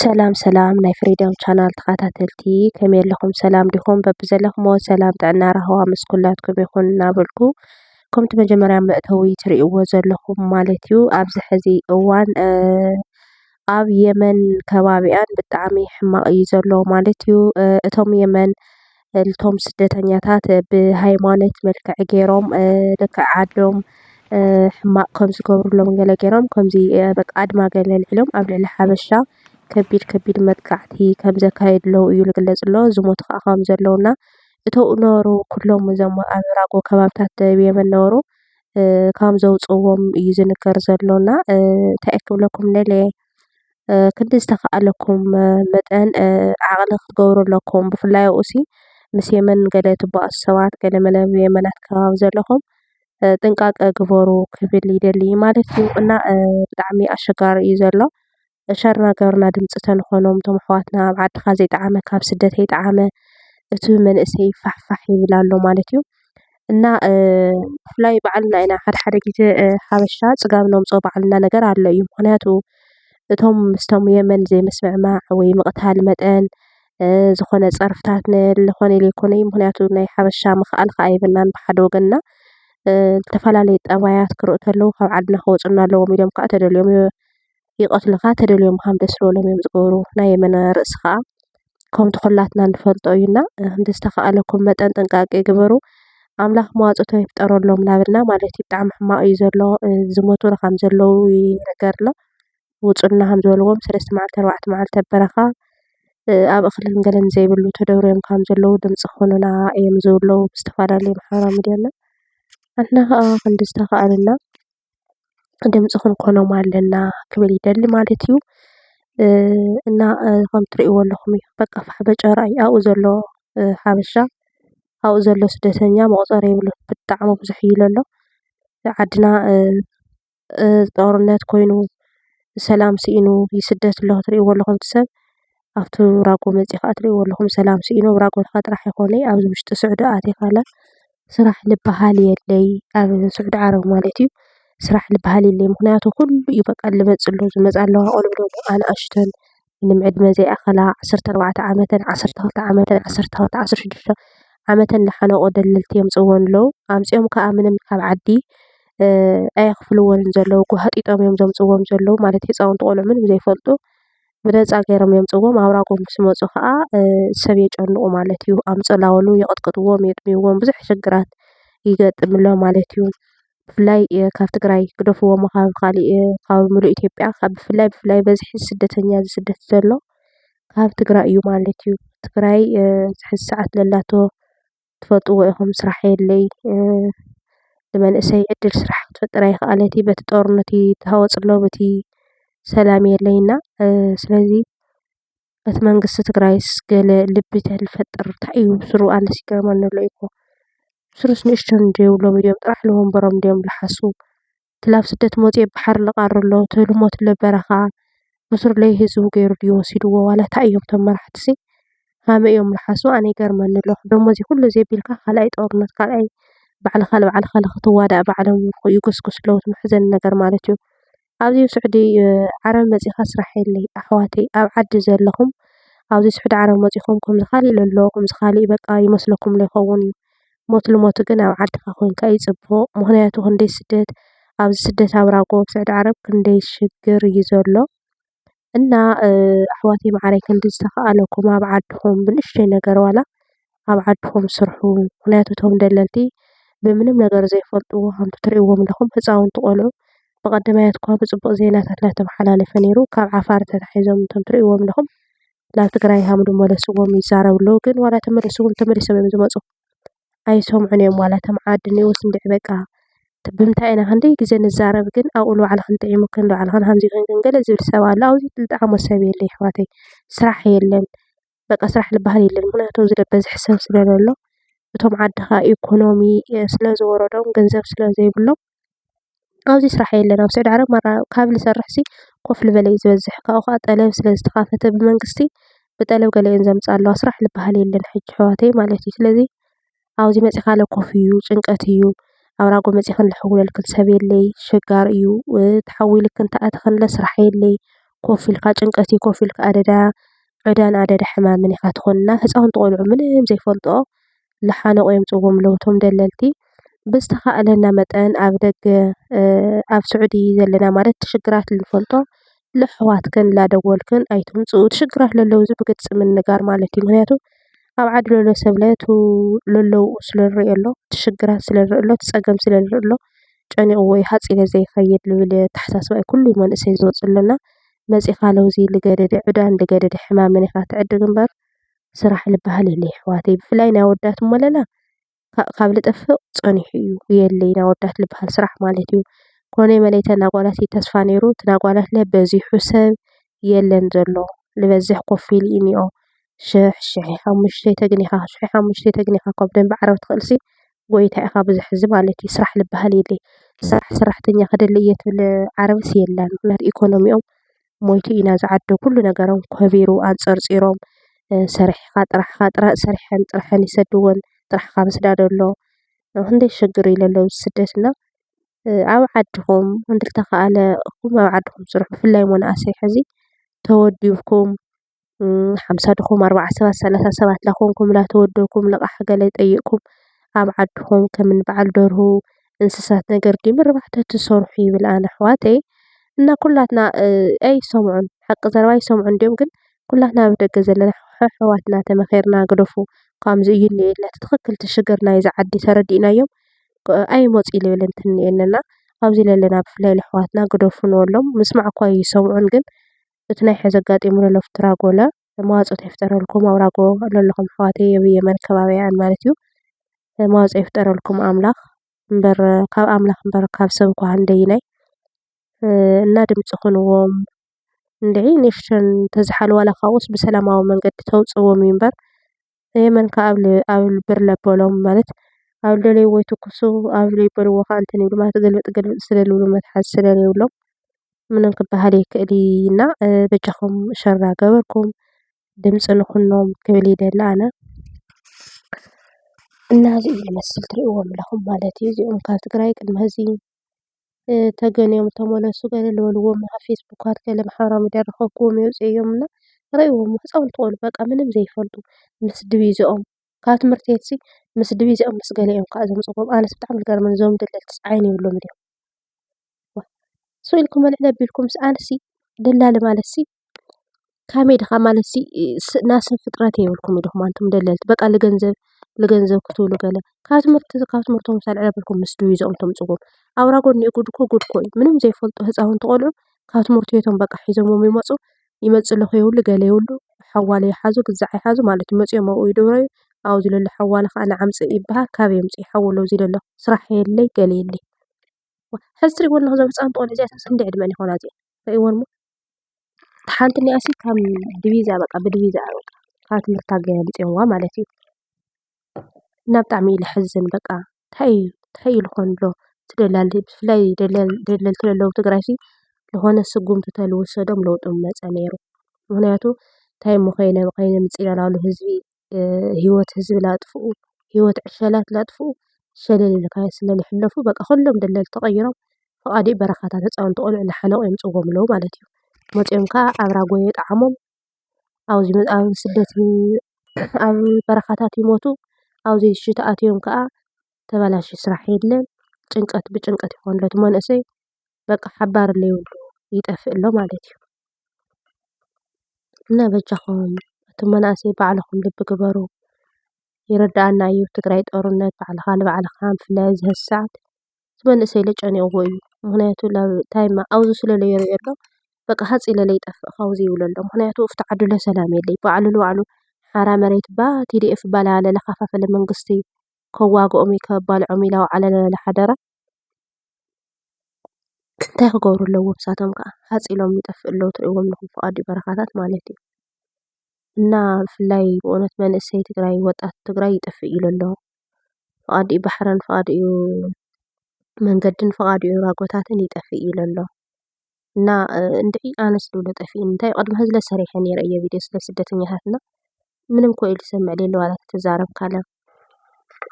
ሰላም ሰላም ናይ ፍሪደም ቻናል ተኸታተልቲ ከመይ ኣለኹም? ሰላም ዲኹም? በቢዘለኹምዎ ሰላም ጥዕና ረህዋ ምስ ኩላትኩም ይኹን እናበልኩ ከምቲ መጀመርያ መእተዊ ትሪእዎ ዘለኹም ማለት እዩ ኣብዚ ሕዚ እዋን ኣብ የመን ከባቢኣን ብጣዕሚ ሕማቕ እዩ ዘሎ ማለት እዩ። እቶም የመን እቶም ስደተኛታት ብሃይማኖት መልክዕ ገይሮም ልክዕ ዓዶም ሕማቕ ከም ዝገብሩሎም ገለ ገይሮም ከምዚ በቃ ኣድማ ገለ ኣልዒሎም ኣብ ልዕሊ ሓበሻ ከቢድ መጥቃዕቲ ከም ዘካይድለው እዩ ዝግለጽ ዘሎ። ዝሞቱ ከዓ ከም ዘለውና እቶም ዝነበሩ ኩሎም እዞም ኣብ ራጎ ከባቢታት የመን ዝነበሩ ከም ዘውፅዎም እዩ ዝንገር ዘሎና እንታይ እየ ክብለኩም ደልየ ክንዲ ዝተኸኣለኩም መጠን ዓቕሊ ክትገብሩ ኣለኩም። ብፍላይ ኣብኡሲ ምስ የመን ገለ ትበኣሱ ሰባት ገለ የመናት ከባቢ ዘለኹም ጥንቃቐ ግበሩ ክብል ይደሊ ማለት እዩ እና ብጣዕሚ ኣሸጋሪ እዩ ዘሎ። ሸርና ገበርና ድምፂ ተንኾኖም እቶም ኣሕዋትና ኣብ ዓድኻ ዘይጠዓመ ካብ ስደት ዘይጠዓመ እቲ መንእሰይ ፋሕፋሕ ይብል ኣሎ ማለት እዩ። እና ብፍላይ ባዕልና ኢና ሓደ ግዜ ሓበሻ ፅጋብ ነምፅኦ ባዕልና ነገር ኣሎ እዩ። ምክንያቱ እቶም ምስቶም የመን ዘይምስምዕማዕ ወይ ምቕታል መጠን ዝኾነ ፀርፍታት ዝኾነ ኢለ ይኮነ እዩ። ምክንያቱ ናይ ሓበሻ ምኽኣል ከዓ የብልናን ብሓደ ወገንና ዝተፈላለዩ ጠባያት ክርእዩ ከለዉ ካብ ዓድና ከወፁና ኣለዎም ኢሎም ከዓ ተደልዮም ይቐትሉኻ ተደልዮም ከም ደስ ዝበሎም እዮም ዝገብሩ። ናይ የመን ርእሲ ከዓ ከምቲ ኩላትና ንፈልጦ እዩና ክንዲ ዝተኸኣለኩም መጠን ጥንቃቄ ግበሩ። ኣምላኽ መዋፅቶ ይፍጠረሎም ናበልና ማለት እዩ። ብጣዕሚ ሕማቕ እዩ ዘሎ ዝሞቱ ከም ዘለዉ ይነገር ኣሎ። ውፁና ከም ዝበልዎም 3 መዓልቲ 4 መዓልቲ ኣብ በረኻ ኣብ እኽልን ገለን ዘይብሉ ተደብርዮም ከም ዘለዉ ድምፂ ክኹኑና እዮም ዝብሉ ብዝተፈላለዩ ማሕበራዊ ሚድያና ንሕና ከዓ ክንዲ ዝተኸኣለና ድምፂ ክንኮኖም ኣለና ክብል ይደሊ ማለት እዩ። እና ከም ትሪእዎ ኣለኹም እዩ በቃ ፋሕበጨራ እዩ ኣብኡ ዘሎ ሓበሻ ኣብኡ ዘሎ ስደተኛ መቑፀሪ የብሉን ብጣዕሚ ብዙሕ እዩ ዘሎ። ዓድና ጦርነት ኮይኑ ሰላም ሲኢኑ ይስደት ኣሎ ትሪእዎ ኣለኹም እቲ ሰብ ኣብቲ ራጎ መፂኡ ከዓ ትሪእዎ ኣለኹም ሰላም ሲኢኑ ኣብ ራጎትካ ጥራሕ ኣይኮነይ ኣብዚ ውሽጢ ስዑዲ ኣትይኻ ስራሕ ዝበሃል የለይ ኣብ ስዑድ ዓረብ ማለት እዩ። ስራሕ ዝበሃል የለይ ምክንያቱ ኩሉ እዩ በቃ ልመፅሎ ዝመፃ ኣለዋ ቆልዑ ድማ ኣናእሽተን ምንም ዕድመ ዘይኣኸላ 14 ዓመተን 12 ዓመተን 12 16 ዓመተን ዝሓነቆ ደለልቲ የምፅእወን ኣለዉ። ኣምፂኦም ከዓ ምንም ካብ ዓዲ ኣየኽፍልዎን ዘለዉ ጓሃጢጦም እዮም ዘምፅዎም ዘለዉ ማለት እዩ። ህፃውንቲ ቆልዑ ምንም ዘይፈልጡ ብነፃ ገይሮም የምፅእዎም ኣብ ራጎ ምስ መፁ ከዓ ሰብ የጨንቁ ማለት እዩ። ኣምፅላበሉ የቕጥቅጥዎም የጥምይዎም ብዙሕ ሽግራት ይገጥምሎም ማለት እዩ። ብፍላይ ካብ ትግራይ ክደፍእዎም ካብ ካሊእ ካብ ሙሉእ ኢትዮጵያ ብፍላይ በዝሒ ስደተኛ ዝስደድ ዘሎ ካብ ትግራይ እዩ ማለት እዩ። ትግራይ ሕዚ ሰዓት ዘላቶ ትፈልጥዎ ኢኹም ስራሕ የለይ ንመንእሰይ ዕድል ስራሕ ክትፈጥር ኣይከኣለትን በቲ ጦርነት ተሃወፅ ኣሎ በቲ ሰላም የለይና ስለዚ እቲ መንግስቲ ትግራይስ ገለ ልቢ እንተዝፈጥር እንታይ እዩ ብስሩ ኣነስ ይገርመኒ ኣሎ እኮ ብስሩስ ንእሽተይ ዘይብሎም እዮም ጥራሕ ንወንበሮም ድዮም ዝሓስቡ እቲ ናብ ስደት መፂኡ ኣብ ባሕሪ ዝቃሪ ኣሎ እቲ ልሞት ኣሎ ኣብ በረኻ ብስሩ ለይህዝቡ ገይሩ ድዩ ወሲድዎ ዋላ እንታይ እዮም እቶም መራሕቲሲ ከመይ እዮም ዝሓስቡ ኣነ ይገርመኒ ኣሎ። ደሞ እዚ ኩሉ ዘየቢልካ ካልኣይ ጦርነት ካልኣይ ባዕልኻ ንባዕልኻ ንክትዋዳእ ባዕሎም ይጉስጉሱ ኣለዉ እቲ መሕዘኒ ነገር ማለት እዩ። ኣብዚ ስዑዲ ዓረብ መፂኻ ስራሕ የለይ ኣሕዋተይ ኣብ ዓዲ ዘለኹም ኣብዚ ስዑዲ ዓረብ መፂኹም ከምዚ ካሊእ ዘሎ ከምዚ ካሊእ በቃ ይመስለኩም ዶ ይኸውን እዩ ሞት ልሞቱ ግን ኣብ ዓድካ ኮይንካ እዩ ፅቡቕ። ምክንያቱ ክንደይ ስደት ኣብዚ ስደት ኣብ ራጎ ስዑዲ ዓረብ ክንደይ ሽግር እዩ ዘሎ እና ኣሕዋተይ ማዕረይ ክንዲ ዝተኸኣለኩም ኣብ ዓድኹም ብንእሽተይ ነገር ዋላ ኣብ ዓድኹም ስርሑ። ምክንያቱ እቶም ደለልቲ ብምንም ነገር ዘይፈልጥዎ ከምቲ ትሪእዎም ኣለኹም ህፃውንቲ ቆልዑ ብቀዳማይ እኳ ብፅቡቅ ዜናታት እናተመሓላለፈ ነይሩ ካብ ዓፋር ተታሒዞም እቶም ትሪእዎም ኣለኹም ናብ ትግራይ ከም ዝመለስዎም ይዛረቡ ኣለዉ። ግን ዋላ ተመሊሶም እዮም ዝመፁ ኣይሰምዑን እዮም ዋላ እቶም ዓዲ እኒአውስ እንድዒ በቃ ብምንታይ ኢና ክንደይ ግዜ ንዛረብ ግን ኣብኡ ንባዕልክን ጥዒምክን ንባዕልክን ከምዚ ኮይንክን ገለ ዝብል ሰብ ኣሎ። ኣብዚ ዝጠዓሞ ሰብ የለን ኣሕዋተይ ስራሕ የለን በቃ ስራሕ ዝበሃል የለን። ምክንያቱ በዝሒ ሰብ ስለዘሎ እቶም ዓድኻ ኢኮኖሚ ስለዝወረዶም ገንዘብ ስለዘይብሎም ኣብዚ ስራሕ የለን። ኣብ ስዑድ ዓረብ ካብ ዝሰርሕሲ ኮፍ ልበለ እዩ ዝበዝሕ ካብኡ ከዓ ጠለብ ስለዝተኸፈተ ብመንግስቲ ብጠለብ ገለ እየን ዘምፅኣ ኣለዋ ስራሕ ዝበሃል የለን ሕጂ ኣሕዋተይ ማለት እዩ። ስለዚ ኣብዚ መፂኻ ኮፍ እዩ ጭንቀት እዩ ኣብ ራጎ መፂኽን ዝሕውለልክን ሰብ የለይ ሽጋር እዩ ተሓዊልክን ተኣትኽን ስራሕ የለይ ኮፍ ኢልካ ጭንቀት ኮፍ ኢልካ ዕዳን ኣደዳ ሕማምን ኢኻ ትኾንና ህፃውንቲ ቆልዑ ምንም ዘይፈልጥኦ ዝሓነቑ የምፅእዎም ኣለዉ እቶም ደለልቲ ብዝተኻእለና መጠን ኣብ ደገ ኣብ ስዑዲ ዘለና ማለት ሽግራት ዝፈልጦ ለኣሕዋትክን እናደወልክን ኣይትምፅኡ ሽግራት ለለዉ ብግልፂ ምንጋር ማለት እዩ ምክንያቱ ኣብ ዓዲ ዘሎ ሰብ ለለዉ ስለንሪኦ ኣሎ እቲ ሽግራት ስለንሪኢ ኣሎ እቲ ፀገም ስለንሪኢ ኣሎ ጨኒቕዎ ሓፂረ ዘይኸይድ ዝብል ኣተሓሳስባ እዩ ኩሉ መንእሰይ ዝወፅእ ዘለና መፂኻ ለውዚ ልገደደ ዕዳን ልገደደ ሕማምን ኢኻ ትዕድግ እምበር ስራሕ ዝበሃል የለይ ኣሕዋተይ ብፍላይ ናይ ኣወዳት እሞ ለላ ካብ ልጥፍእ ፀኒሑ እዩ የለይ ናይ ኣወዳት ዝበሃል ስራሕ ማለት እዩ ኮነ መለይተን ኣጓላት ተስፋ ነይሩ እቲ ኣጓላት በዚሑ ሰብ የለን ዘሎ ዝበዝሕ ኮፍ ኢሉ እዩ እኒኦ 1,500 ተግኒኻ ካብ ደንቢ ዓረብ ትኽእልሲ ጎይታ ኢኻ ብዙሕ ህዝቢ ማለት እዩ ስራሕ ዝበሃል የለይ ሰራሕተኛ ክደሊ እየ ትብል ዓረብስ የላን ምክንያቱ ኢኮኖሚኦም ሞይቱ ኢና ዝዓዱ ኩሉ ነገሮም ከቢሩ ኣንፀርፂሮም ሰሪሕካ ሰሪሐን ጥረሐን ይሰድዎን ጥራሕካ ምስዳድ ኣሎ ክንደይ ሽግር እዩ ዘሎ ስደትና ኣብ ዓድኹም እንተተኸኣለ እኹም ኣብ ዓድኹም ስርሑ ብፍላይ መናእሰይ ሕዚ ተወዲብኩም 50 ድኹም 40 ሰባት 30 ሰባት ላኮንኩም ተወደብኩም ልቓሕ ገለ ይጠይቅኩም ኣብ ዓድኹም ከምኒ በዓል ደርሁ እንስሳት ነገር ድዩ ምርባሕ ተትሰርሑ ይብል ኣነ ኣሕዋተይ እና ኩላትና ኣይሰምዑን ሓቂ ዘረባ ኣይሰምዑን ድዮም ግን ኩላትና ኣብ ደገ ዘለና ኣሕዋትና ተመኺርና ግደፉ ከምዚ እዩ እኒአ ትኽክል ትሽግር ናይዚ ዓዲ ተረዲእናዮም ኣይመፁ ይብል እንተኒአና ኣብዚ ዘለና ብፍላይ ኣሕዋትና ግደፉ ንበሎም ምስማዕ እኳ ይሰምዑን ግን እቲ ናይ ሕዚ ኣጋጢሙ ዘሎ ፍትራጎለ መዋፅኦ ይፍጠረልኩም ኣብ ራጎ ዘለኹም ኣሕዋተይ ኣብ የመን ከባቢኣን ማለት እዩ መዋፅኦ ይፍጠረልኩም ኣምላኽ እምበር ካብ ኣምላኽ እምበር ካብ ሰብ እኳ ክንደይናይ እና ድምፂ ኩንዎም እንድዒ ንእሽተን ተዝሓልዋ ዋላኻውስ ብሰላማዊ መንገዲ ተውፅዎም እዩ እምበር የመን ኣብ ብር ለበሎም ማለት ኣብ ደለይዎ ይትኩሱ ኣብ ዘይበልዎ ከዓ እንትን ይብሉ ማለት ገልብጥ ስለዝብሉ መትሓዚ ስለዘይብሎም ምንም ክበሃል ኣይክእልና በጃኹም ሸራ ገበርኩም ድምፂ ንኹኖም ክብል ይደሊ ኣነ እና እዚ እዩ ዝመስል ትሪእዎም ኣለኹም ማለት እዩ እዚኦም ካብ ትግራይ ቅድሚ ሕዚ ተገንዮም ተመለሱ ገለ ዝበልዎም ኣብ ፌስቡካት ገለ ማሕበራዊ ሚድያ ረኸብክዎም የውፅኡ እዮም እና ሪእዎም ህፃውንቲ ቆልዑ በቃ ምንም ዘይፈልጡ ምስ ዲቪዝኦም ካብ ትምህርቲ ቤትሲ ምስ ዲቪዝኦም ምስ ገሊኦም ከዓ ዘምፅእዎም ኣነስ ብጣዕሚ ዝገርመኒ እዞም ደለልቲ ዓይኒ የብሎም ድዮም ስኢልኩም መልዕል ኣቢልኩም ኣነሲ ደላሊ ማለትሲ ከመይ ድኻ ማለትሲ ናይ ሰብ ፍጥረት የብልኩም ኢኹም ኣንቱም ደለልቲ በቃ ንገንዘብ ክትብሉ ገለ ካብ ትምህርቶም ሳልዕል ኣቢልኩም ምስ ዲቪዝኦም ተምፅእዎም ኣብ ራጎ እኒኦ ጉድ እኮ እዩ ምንም ዘይፈልጡ ህፃውንቲ ቆልዑ ካብ ትምህርቲ ቤቶም በቃ ሒዞሞም ይመፁ ኣለኹ የብሉ ገለ የብሉ ሓዋለ ይሓዙ ግዛዕ ይሓዙ ማለት እዩ መፂኦም ኣብኡ ይድብረዩ ኣብዚ ዘሎ ሓዋለ ከዓ ንዓምፅእ ይበሃል ካበይ የምፅእ ይሓውሎ እዚ ዘሎ ስራሕ የለይ ገለ የለይ ሕዚ ትሪእዎ ዘለኹም እዞም ህፃውንቲ ቆልዑ እዚኣቶስ ክንደይ ዕድመን ይኾና እዚአን ሪእዎን ሞ ሓንቲ እኒኣሲ ካብ ዲቪዛ በቃ ብዲቪዛ በቃ ካብ ትምህርታ ገሊፀምዋ ማለት እዩ እና ብጣዕሚ እዩ ዘሕዝን በቃ እንታይ እዩ ልኾን ሎ ትደላሊ ብፍላይ ደለልቲ ዘለዉ ትግራይ ዝኾነ ስጉምቲ ተልውሰዶም ለውጢ መፀ ነይሩ ምክንያቱ እንታይ እሞ ከይነምፅእ ኢለላሉ ህዝቢ ሂወት ህዝቢ ላጥፍኡ ሂወት ዕሸላት ላጥፍኡ ሸለል ኢልካ ስለዝሕለፉ በቃ ኩሎም ደለልቲ ተቐይሮም ብቓሊእ በረኻታት ህፃውንቲ ቆልዑ ዝሓነቑ የምፅእዎም ኣለዉ ማለት እዩ መፂኦም ከዓ ኣብ ራጎ የጣዕሞም ኣብ ስደት ኣብ በረኻታት ይሞቱ ኣብዚ ተኣትዮም ከዓ ተበላሽዩ ስራሕ የለን ጭንቀት ብጭንቀት ይኾን ሎ እቲ መንእሰይ በቃ ሓባር ለይብሉ ይጠፍእ ኣሎ ማለት እዩ እና በጃኹም እቲ መናእሰይ ባዕልኹም ልቢ ግበሩ ይረዳኣና እዩ ትግራይ ጦርነት ባዕልኻ ንባዕልኻ ብፍላይ ኣብዚ ሕዚ ሰዓት እቲ መንእሰይ ለጨኒቕዎ እዩ ምክንያቱ ታይማ ኣብዚ ስለለ ይሪኦ ኣሎ በቃ ሃፂለ ይጠፍእ ካብዚ ይብሎ ኣሎ ምክንያቱ ኣብቲ ዓዲ ሎ ሰላም የለይ ባዕሉ ንባዕሉ ሓራ መሬት TDF ባላለ ለኸፋፈለ መንግስቲ ከዋግኦም ከባልዖም ኢላ ውዓለ ሓደራ እንታይ ክገብሩ ኣለዎም ንሳቶም ከዓ ሃፂሎም ይጠፍእ ኣለዉ ትሪእዎም ኣለኹም ብቐዲኡ በረኻታት ማለት እዩ እና ብፍላይ ብእውነት መንእሰይ ትግራይ ወጣት ትግራይ ይጠፍእ ኢሉ ኣሎ ብቐዲኡ ባሕርን ብቐዲኡ መንገድን ብቐዲኡ ራጎታትን ይጠፍእ ኢሉ ኣሎ እና እንድዒ ኣነስ ዝብሎ ጠፊኡ እንታይ ቅድሚ ሕዚ ሰሪሐ ነይረ እየ ቪድዮ ስለ ስደተኛታትና ምንም ኮ ኢሉ ሰምዕ ለለ ዋላ ተዛረብ ካለ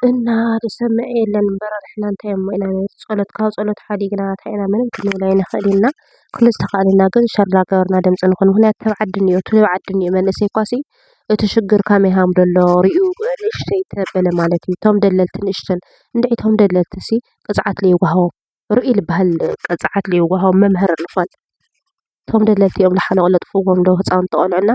እና ዝሰምዕ የለን እምበር ንሕና እንታይ እሞ ኢና ጸሎት ካብ ጸሎት ሓዲግና እንታይ ኢና ምንም ክንብል ኣይንኽእል ኢና ኩሉ ዝተኻእለና ግን ሸር እንዳገበርና ድምፂ ንኹን ምኽንያቱ ተባዓዲ እኒኦ ተባዓዲ እኒኦ መንእሰይ እኳሲ እቲ ሽግር ከመይ ሃም ደሎ ርኡ ንእሽተይ ተበለ ማለት እዩ እቶም ደለልቲ ንእሽተን እንድዒ እቶም ደለልቲሲ ቅፅዓት ለይወሃቦም ርኡይ ዝበሃል ቅፅዓት ለይወሃቦም መምሃር ንኾን እቶም ደለልቲ እዮም ላሓነ ቕለጥፍዎም ዶ ህፃውንቲ ቆልዑና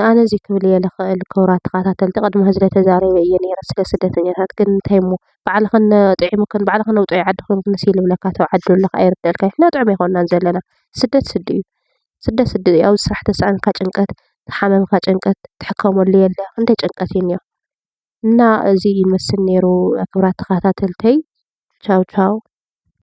ኣነ እዚ ክብል እየ ልኽእል ክቡራት ተኸታተልቲ ቅድሚ ሕዚ ተዛሪበ እየ ነይረ ስለ ስደተኛታት ግን እንታይ እሞ ባዕልኽን ጥዒምክን ባዕልኽን ውጡይ ዓዲ ኮንክንስ ይልብለካ ተባዓዲ ዘለካ ኣይርድአልካ ነጥዕሞ ኣይኮንናን ዘለና ስደት ስዲ እዩ ስደት ስዲ እዩ ኣብዚ ስራሕ ተሰኣንካ ጭንቀት ተሓመምካ ጭንቀት ትሕከመሉ የለ ክንደይ ጭንቀት እዩ እኒኦ እና እዚ ይመስል ነይሩ ክቡራት ተኸታተልተይ ቻው ቻው